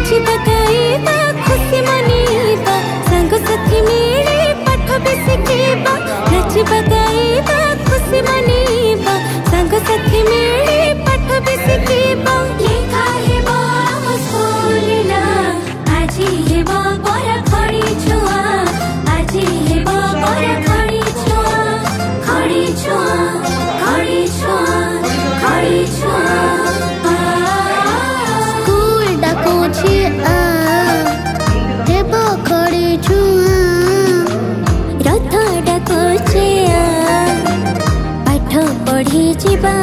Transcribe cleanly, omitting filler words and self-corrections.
नाचिबा गाइबा खुशी मनेबा संग साथी मिले पाठ भी शिखेबा नाचिबा गाइबा खुशी मनेबा संग साथी मिले पाठ भी शिखेबा लेखा हेबो स्कूल ना आजी हेबो पर खड़ी छुआ आजी हेबो पर खड़ी छुआ खड़ी छुआ खड़ी छुआ खड़ी छुआ रथ डाकुचे पाठ पढ़ी जीवा।